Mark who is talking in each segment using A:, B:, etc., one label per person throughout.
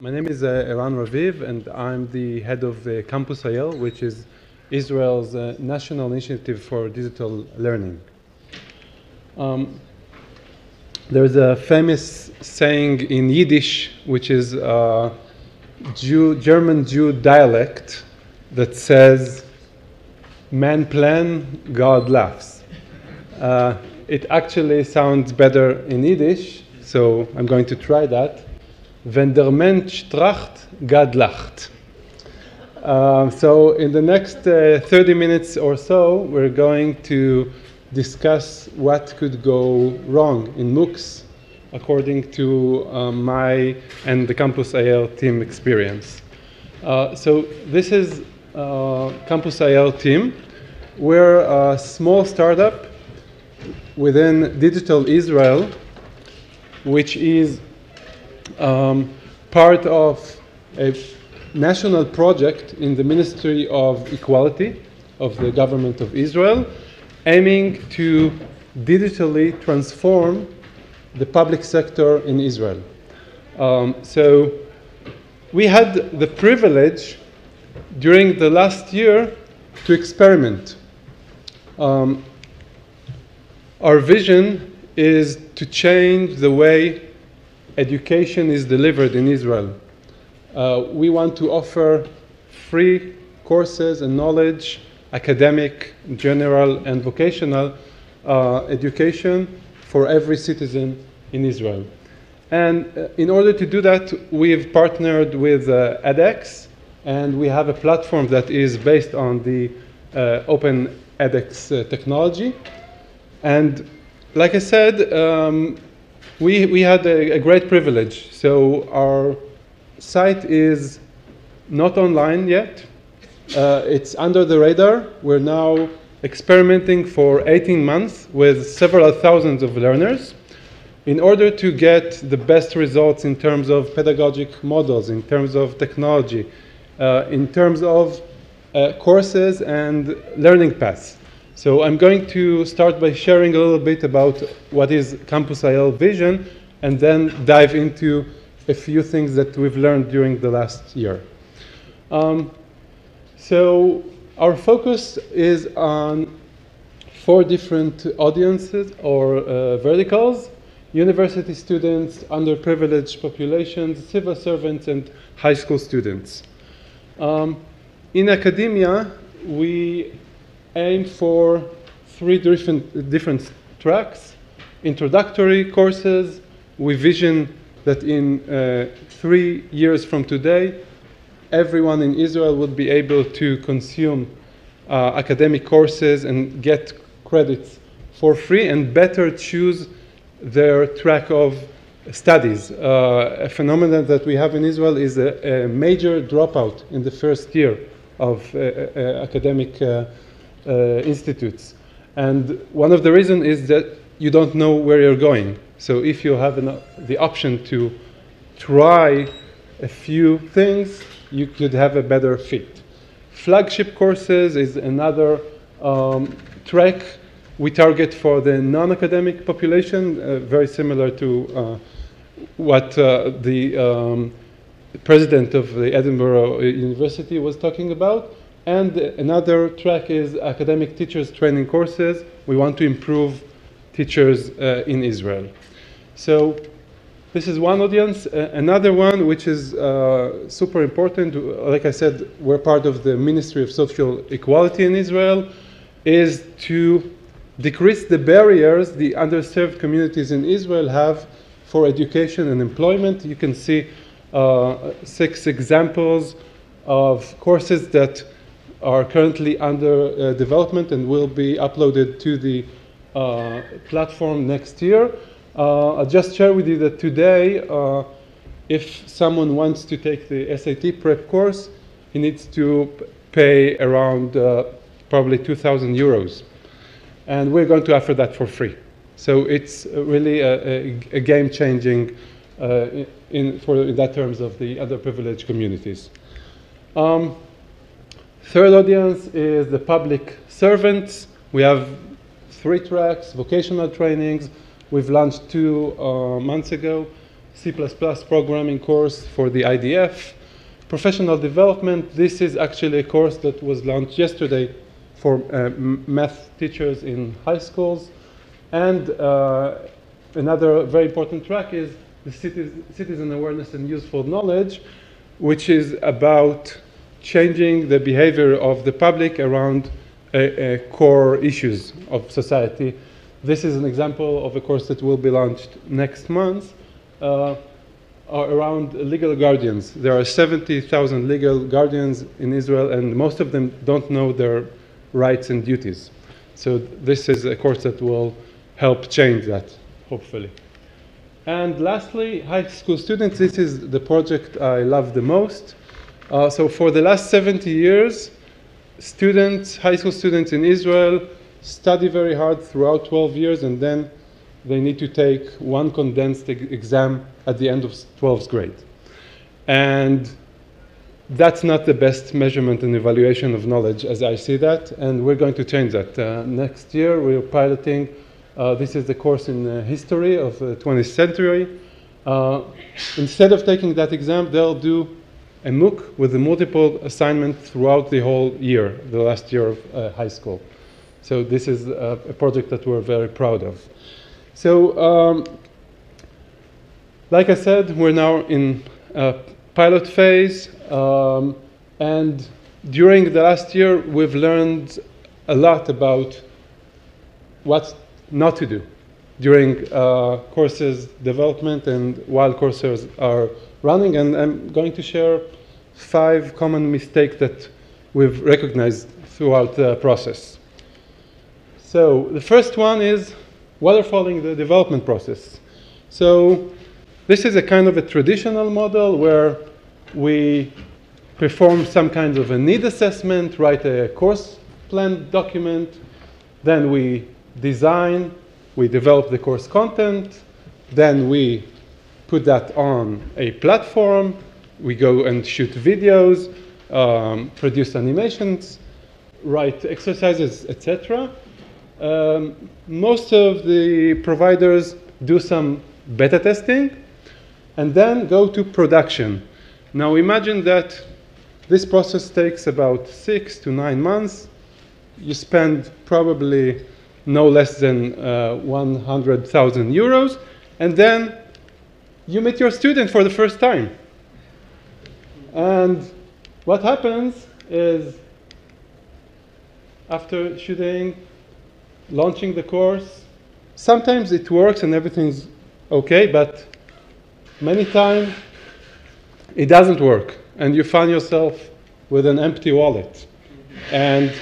A: My name is Eran Raviv, and I'm the head of Campus IL, which is Israel's national initiative for digital learning. There's a famous saying in Yiddish, which is German Jew dialect, that says, "Man plan, God laughs." It actually sounds better in Yiddish, so I'm going to try that. Wenn der Mensch tracht, God lacht. So in the next 30 minutes or so, we're going to discuss what could go wrong in MOOCs according to my and the Campus IL team experience. So this is Campus IL team. We're a small startup within Digital Israel, which is part of a national project in the Ministry of Equality of the government of Israel, aiming to digitally transform the public sector in Israel. So we had the privilege during the last year to experiment. Our vision is to change the way education is delivered in Israel. We want to offer free courses and knowledge, academic, general, and vocational education for every citizen in Israel. And in order to do that, we've partnered with edX, and we have a platform that is based on the open edX technology. And like I said, we had a great privilege. So our site is not online yet. It's under the radar. We're now experimenting for 18 months with several thousands of learners in order to get the best results in terms of pedagogic models, in terms of technology, in terms of courses and learning paths. So I'm going to start by sharing a little bit about what is Campus IL vision, and then dive into a few things that we've learned during the last year. So our focus is on 4 different audiences or verticals: university students, underprivileged populations, civil servants, and high school students. In academia, we aim for 3 different tracks. Introductory courses. We vision that in 3 years from today, everyone in Israel would be able to consume academic courses and get credits for free and better choose their track of studies. A phenomenon that we have in Israel is a major dropout in the first year of academic institutes. And one of the reasons is that you don't know where you're going. So if you have the option to try a few things, you could have a better fit. Flagship Courses is another track we target for the non-academic population, very similar to what the president of the Edinburgh University was talking about. And another track is academic teachers training courses. We want to improve teachers in Israel. So this is one audience. Another one, which is super important, like I said, we're part of the Ministry of Social Equality in Israel, is to decrease the barriers the underserved communities in Israel have for education and employment. You can see 6 examples of courses that are currently under development and will be uploaded to the platform next year. I'll just share with you that today, if someone wants to take the SAT prep course, he needs to pay around probably 2,000 euros. And we're going to offer that for free. So it's really a game-changing in that terms of the underprivileged communities. Third audience is the public servants. We have 3 tracks: vocational trainings. We've launched 2 months ago. C++ programming course for the IDF. Professional development, this is actually a course that was launched yesterday for math teachers in high schools. And another very important track is the citizen awareness and useful knowledge, which is about changing the behavior of the public around core issues of society. This is an example of a course that will be launched next month around legal guardians. There are 70,000 legal guardians in Israel, and most of them don't know their rights and duties. So this is a course that will help change that, hopefully. And lastly, high school students, this is the project I love the most. So for the last 70 years, students, high school students in Israel study very hard throughout 12 years, and then they need to take one condensed exam at the end of 12th grade. And that's not the best measurement and evaluation of knowledge as I see that, and we're going to change that. Next year, we're piloting, this is the course in history of the 20th century. Instead of taking that exam, they'll do a MOOC with a multiple assignment throughout the whole year, the last year of high school. So this is a project that we're very proud of. So, like I said, we're now in pilot phase, and during the last year, we've learned a lot about what not to do during courses development and while courses are running, and I'm going to share 5 common mistakes that we've recognized throughout the process. So the first one is waterfalling the development process. So this is a kind of a traditional model where we perform some kind of a need assessment, write a course plan document, then we design, we develop the course content, then we put that on a platform, we go and shoot videos, produce animations, write exercises, etc. Most of the providers do some beta testing and then go to production. Now imagine that this process takes about 6 to 9 months. You spend probably no less than 100,000 euros, and then you meet your student for the first time. And what happens is, after shooting, launching the course, sometimes it works and everything's okay, but many times it doesn't work, and you find yourself with an empty wallet and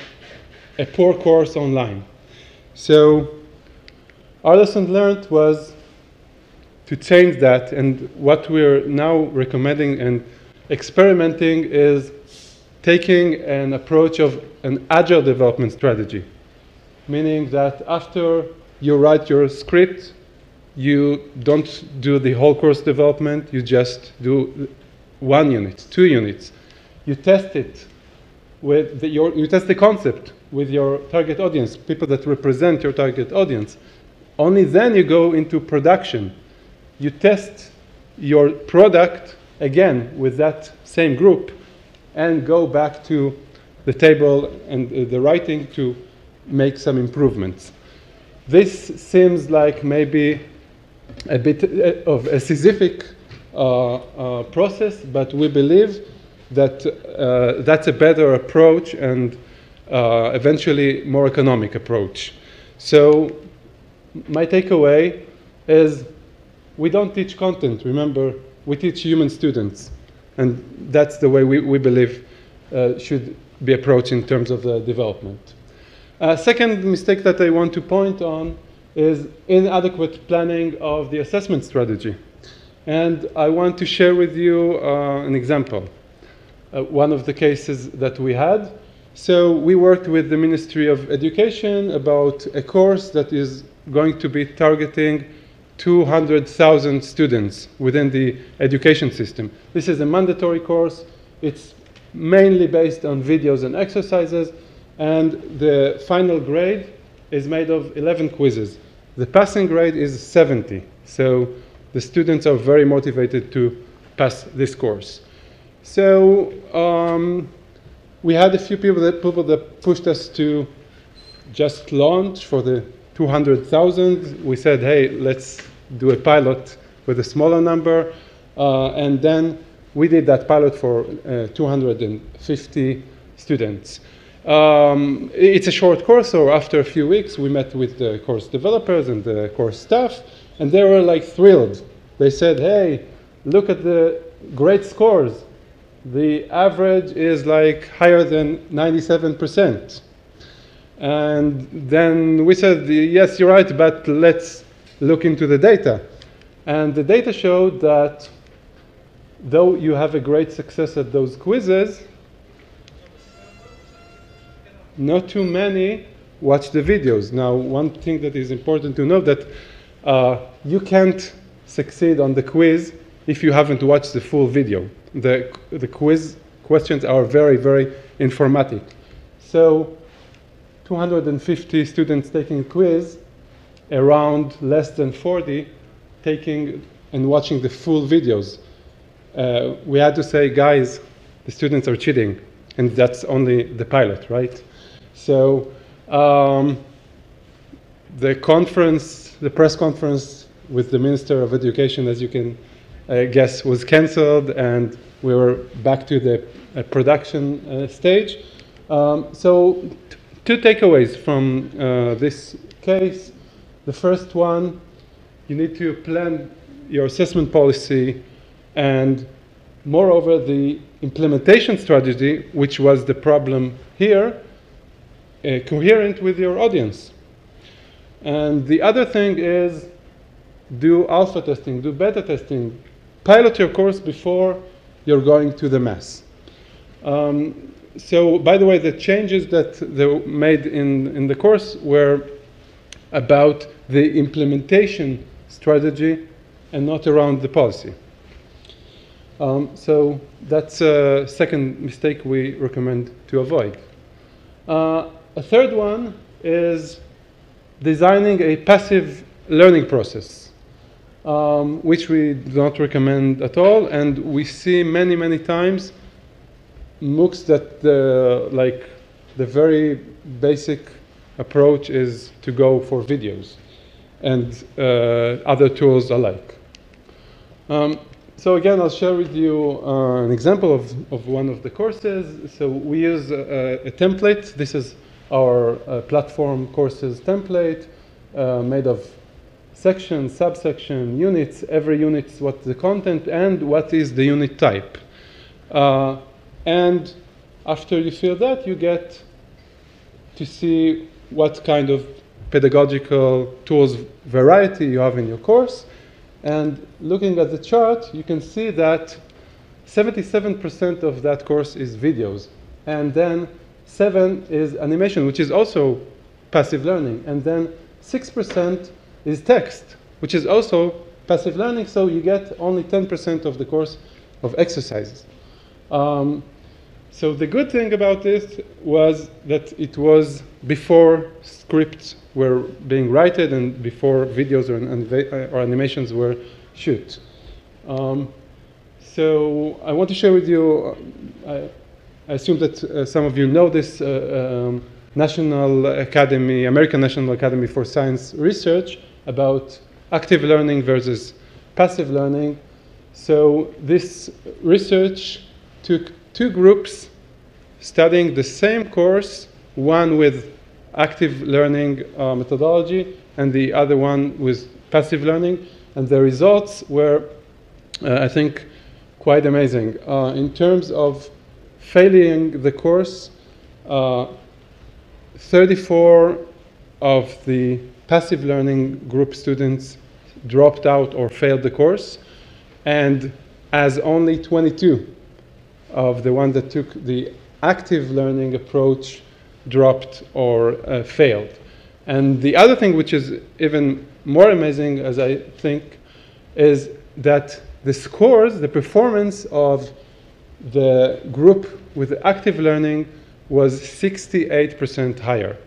A: a poor course online. So our lesson learned was to change that, and what we're now recommending and experimenting is taking an approach of an agile development strategy, meaning that after you write your script, you don't do the whole course development, you just do 1 unit, 2 units. You test it with you test the concept with your target audience, people that represent your target audience. Only then you go into production. You test your product again with that same group and go back to the table and the writing to make some improvements. This seems like maybe a bit of a Sisyphic process, but we believe that that's a better approach and eventually more economic approach. So my takeaway is we don't teach content. Remember, we teach human students. And that's the way we believe should be approached in terms of the development. Second mistake that I want to point on is inadequate planning of the assessment strategy. And I want to share with you an example. One of the cases that we had. So we worked with the Ministry of Education about a course that is going to be targeting 200,000 students within the education system. This is a mandatory course. It's mainly based on videos and exercises, and the final grade is made of 11 quizzes. The passing grade is 70. So the students are very motivated to pass this course. So we had a few people that pushed us to just launch for the 200,000. We said, hey, let's do a pilot with a smaller number. And then we did that pilot for 250 students. It's a short course, so after a few weeks, we met with the course developers and the course staff, and they were like thrilled. They said, hey, look at the great scores. The average is like higher than 97%. And then we said, yes, you're right, but let's look into the data. And the data showed that though you have a great success at those quizzes, not too many watch the videos. Now, one thing that is important to know that you can't succeed on the quiz if you haven't watched the full video. The quiz questions are very, very informative. So 250 students taking a quiz, around less than 40 taking and watching the full videos. We had to say, guys, the students are cheating, and that's only the pilot, right? So the press conference with the Minister of Education, as you can guess, was canceled, and we were back to the production stage. So two takeaways from this case. The first one, you need to plan your assessment policy, and moreover, the implementation strategy, which was the problem here, coherent with your audience. And the other thing is do alpha testing, do beta testing, pilot your course before you're going to the mass. So, by the way, the changes that they made in the course were about the implementation strategy and not around the policy. So that's a second mistake we recommend to avoid. A third one is designing a passive learning process, which we do not recommend at all. And we see many, many times MOOCs that the very basic approach is to go for videos and other tools alike. So again, I'll share with you an example of one of the courses. So we use a template. This is our platform courses template made of section, subsection, units. Every unit is what the content and what is the unit type. And after you fill that, you get to see what kind of pedagogical tools variety you have in your course. And looking at the chart, you can see that 77% of that course is videos. And then 7% is animation, which is also passive learning. And then 6% is text, which is also passive learning. So you get only 10% of the course of exercises. So the good thing about this was that it was before scripts were being written and before videos or animations were shot. So I want to share with you, I assume that some of you know this National Academy, American National Academy for Science Research about active learning versus passive learning. So this research took two groups studying the same course, one with active learning methodology and the other one with passive learning. And the results were, I think, quite amazing. In terms of failing the course, 34 of the passive learning group students dropped out or failed the course, and as only 22 of the ones that took the active learning approach dropped or failed. And the other thing, which is even more amazing, as I think, is that the scores, the performance of the group with the active learning was 68% higher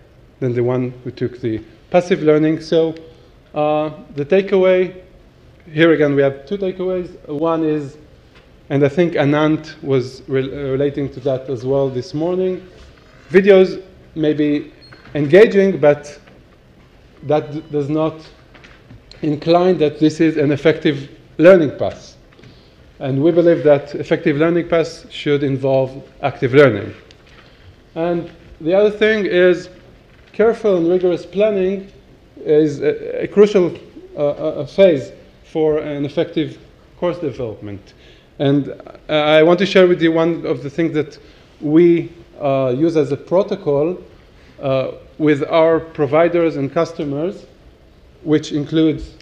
A: than the one who took the passive learning. So the takeaway here again, we have two takeaways. One is, and I think Anant was relating to that as well this morning, videos may be engaging, but that does not incline that this is an effective learning path. And we believe that effective learning paths should involve active learning. And the other thing is careful and rigorous planning is a crucial phase for an effective course development. And I want to share with you one of the things that we use as a protocol with our providers and customers, which includes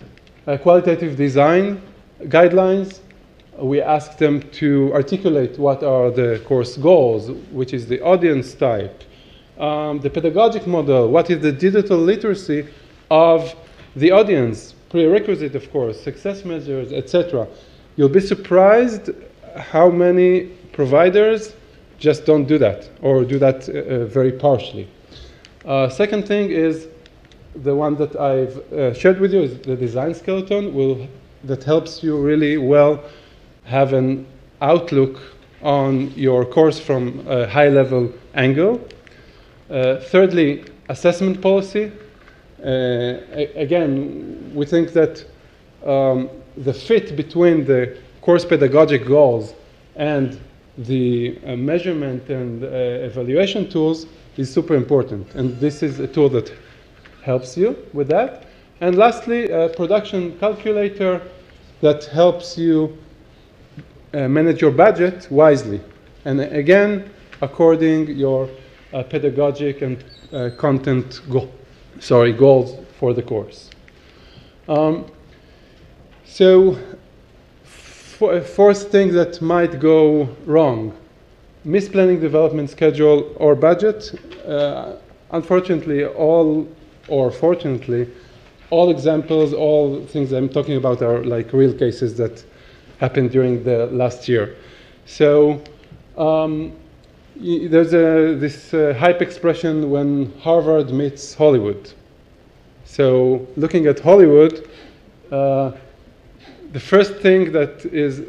A: qualitative design guidelines. We ask them to articulate what are the course goals, which is the audience type, the pedagogic model, what is the digital literacy of the audience, prerequisite, of course, success measures, etc. You'll be surprised how many providers just don't do that, or do that very partially. Second thing is the one that I've shared with you is the design skeleton that helps you really well have an outlook on your course from a high-level angle. Thirdly, assessment policy. Again, we think that the fit between the course pedagogic goals and the measurement and evaluation tools is super important. And this is a tool that helps you with that. And lastly, a production calculator that helps you manage your budget wisely. And again, according your pedagogic and content goals for the course. So, fourth thing that might go wrong, misplanning development schedule or budget. Unfortunately, or fortunately, all examples, all things I'm talking about are like real cases that happened during the last year. So there's this hype expression when Harvard meets Hollywood. So looking at Hollywood, the first thing that is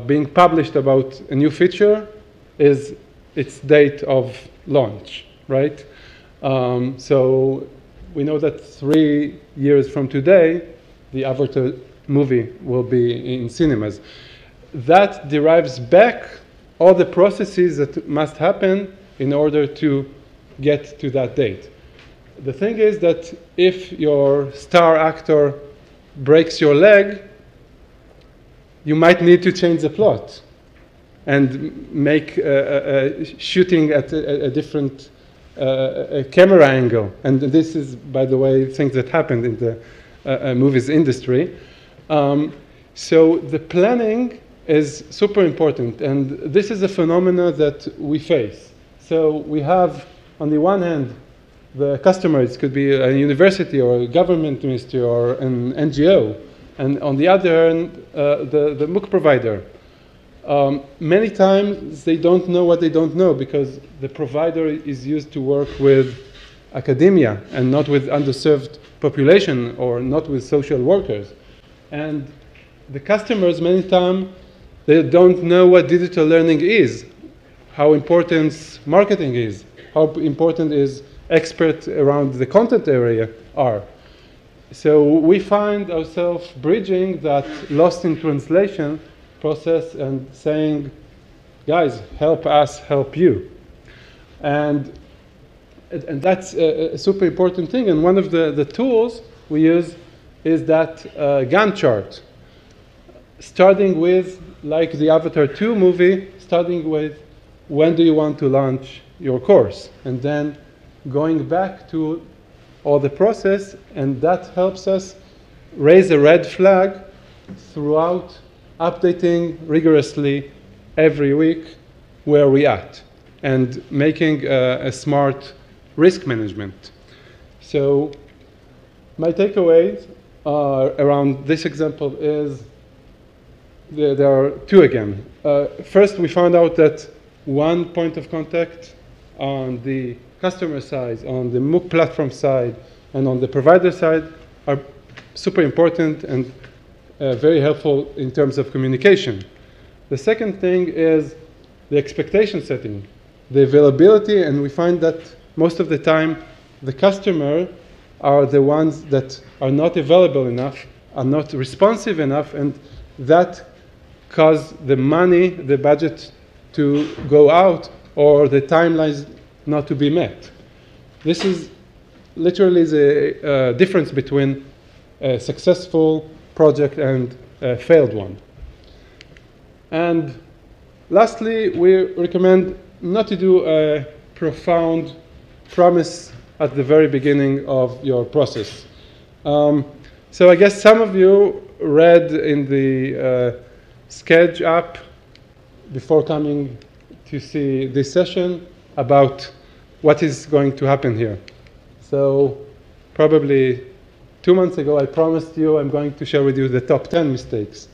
A: being published about a new feature is its date of launch, right? So we know that 3 years from today, the Avatar movie will be in cinemas. That derives back all the processes that must happen in order to get to that date. The thing is that if your star actor breaks your leg, you might need to change the plot and make shooting at a different camera angle. And this is, by the way, things that happened in the movies industry. So the planning is super important, and this is a phenomena that we face. So we have, on the one hand, the customers, could be a university or a government ministry or an NGO, and on the other hand, the MOOC provider. Many times they don't know what they don't know because the provider is used to work with academia and not with underserved population or not with social workers. And the customers, many times, they don't know what digital learning is, how important marketing is, how important is experts around the content area are. So we find ourselves bridging that lost in translation process and saying, guys, help us help you. And that's a super important thing. And one of the tools we use is that Gantt chart. Starting with, like the Avatar 2 movie, starting with when do you want to launch your course? And then going back to all the process, and that helps us raise a red flag throughout, updating rigorously every week where we at, and making a smart risk management. So my takeaways around this example is there are two again. First, we found out that one point of contact on the customer side, on the MOOC platform side, and on the provider side are super important, and very helpful in terms of communication. The second thing is the expectation setting, the availability, and we find that most of the time the customer are the ones that are not available enough, are not responsive enough, and that cause the money, the budget to go out or the timelines not to be met. This is literally the difference between a successful project and a failed one. And lastly, we recommend not to do a profound promise at the very beginning of your process. So I guess some of you read in the Sketch app before coming to see this session about what is going to happen here. So probably 2 months ago, I promised you I'm going to share with you the top 10 mistakes.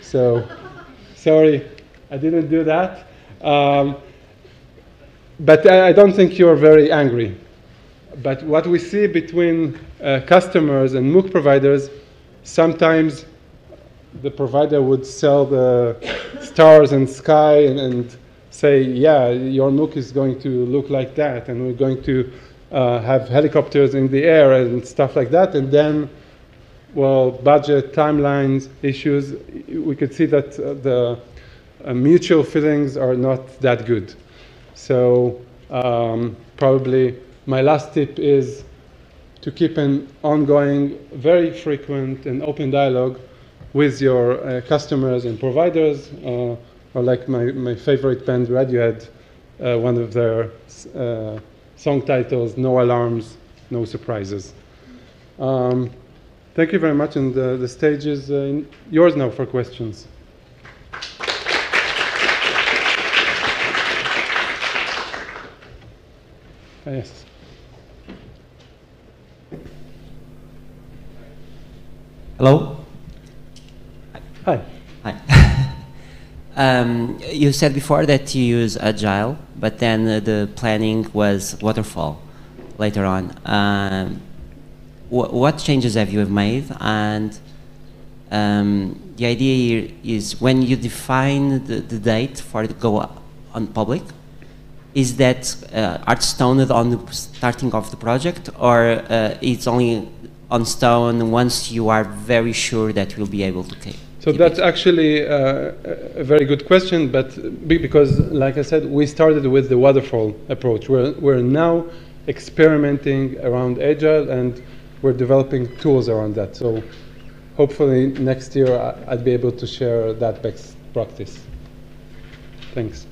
A: So sorry, I didn't do that. But I don't think you're very angry. But what we see between customers and MOOC providers, sometimes the provider would sell the stars and sky and say, yeah, your MOOC is going to look like that, and we're going to have helicopters in the air and stuff like that. And then, well, budget, timelines, issues, we could see that the mutual feelings are not that good. So probably my last tip is to keep an ongoing, very frequent and open dialogue with your customers and providers, or like my favorite band, Radiohead, one of their song titles, No Alarms, No Surprises. Thank you very much, and the stage is yours now for questions. Yes.
B: Hello?
A: Hi.
B: Hi. You said before that you use Agile, but then the planning was waterfall later on. What changes have you made? And the idea here is when you define the date for it to go on public, is that art stoned on the starting of the project, or it's only on stone once you are very sure that you'll be able to keep
A: So that's actually a very good question, but because, like I said, we started with the waterfall approach. We're now experimenting around Agile, and we're developing tools around that. So hopefully next year I'll be able to share that best practice. Thanks.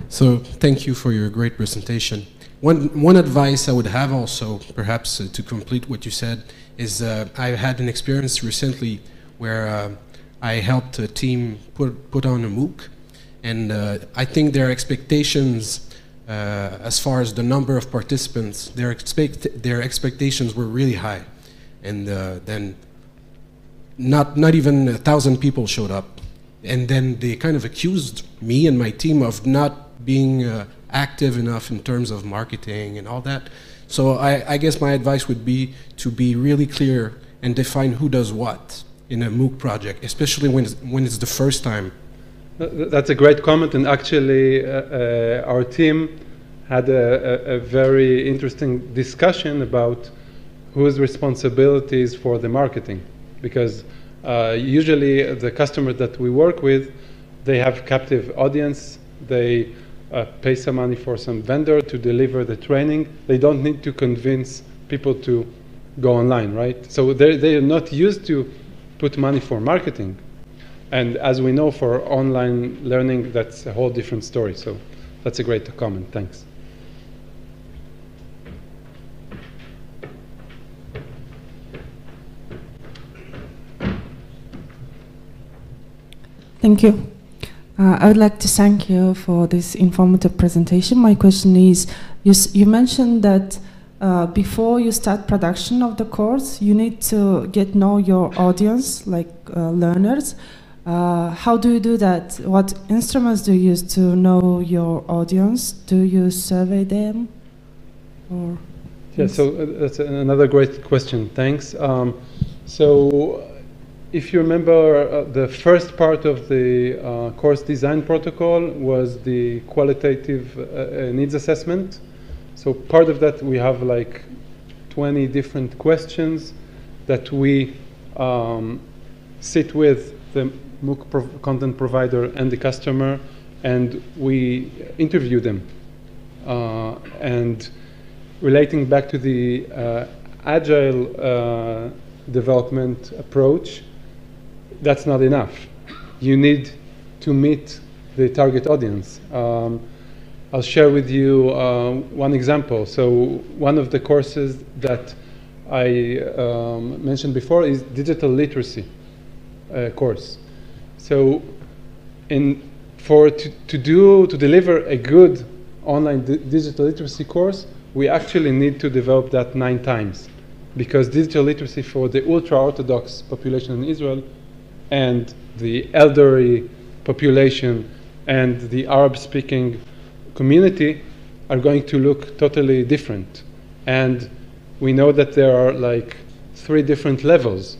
C: So thank you for your great presentation. One advice I would have also, perhaps to complete what you said, is I had an experience recently where I helped a team put on a MOOC, and I think their expectations, as far as the number of participants, their expectations were really high, and then not even 1,000 people showed up, and then they kind of accused me and my team of not being active enough in terms of marketing and all that. So I guess my advice would be to be really clear and define who does what in a MOOC project, especially when it's the first time.
A: That's a great comment, and actually our team had a very interesting discussion about whose responsibilities for the marketing, because usually the customers that we work with, they have captive audience, they pay some money for some vendor to deliver the training. They don't need to convince people to go online, right? So they are not used to put money for marketing. And as we know, for online learning, that's a whole different story. So that's a great comment. Thanks.
D: Thank you. I would like to thank you for this informative presentation. My question is, you mentioned that before you start production of the course, you need to know your audience, like learners. How do you do that? What instruments do you use to know your audience? Do you survey them? Or?
A: Yeah, so that's another great question. Thanks. So if you remember, the first part of the course design protocol was the qualitative needs assessment. So part of that, we have like 20 different questions that we sit with the MOOC content provider and the customer, and we interview them. And relating back to the Agile development approach, that's not enough. You need to meet the target audience. I'll share with you one example. So one of the courses that I mentioned before is digital literacy course. So to deliver a good online digital literacy course, we actually need to develop that 9 times, because digital literacy for the ultra-Orthodox population in Israel and the elderly population and the Arab-speaking community are going to look totally different. And we know that there are like 3 different levels.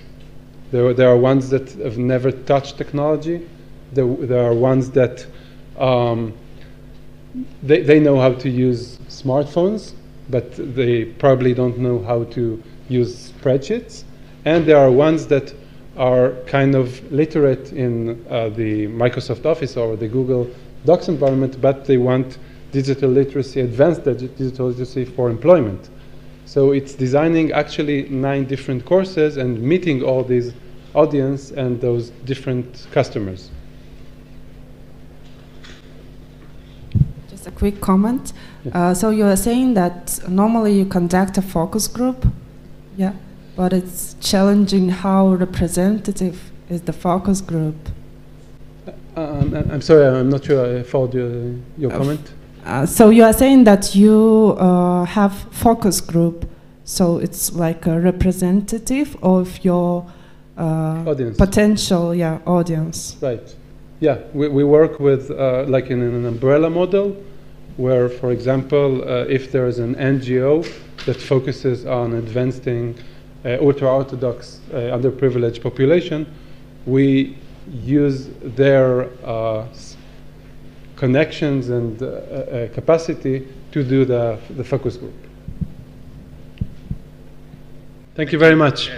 A: There are ones that have never touched technology. There are ones that they know how to use smartphones, but they probably don't know how to use spreadsheets. And there are ones that are kind of literate in the Microsoft Office or the Google Docs environment, but they want digital literacy, advanced digital literacy for employment. So it's designing actually 9 different courses and meeting all these audience and those different customers.
D: Just a quick comment. So you are saying that normally you conduct a focus group, yeah, but it's challenging how representative is the focus group.
A: I'm sorry, I'm not sure I followed your comment.
D: So you are saying that you have focus group, so it's like a representative of your
A: audience.
D: Potential, audience.
A: Right. Yeah, we work with like in an umbrella model, where, for example, if there is an NGO that focuses on advancing ultra-Orthodox underprivileged population, we use their connections and capacity to do the focus group. Thank you very much.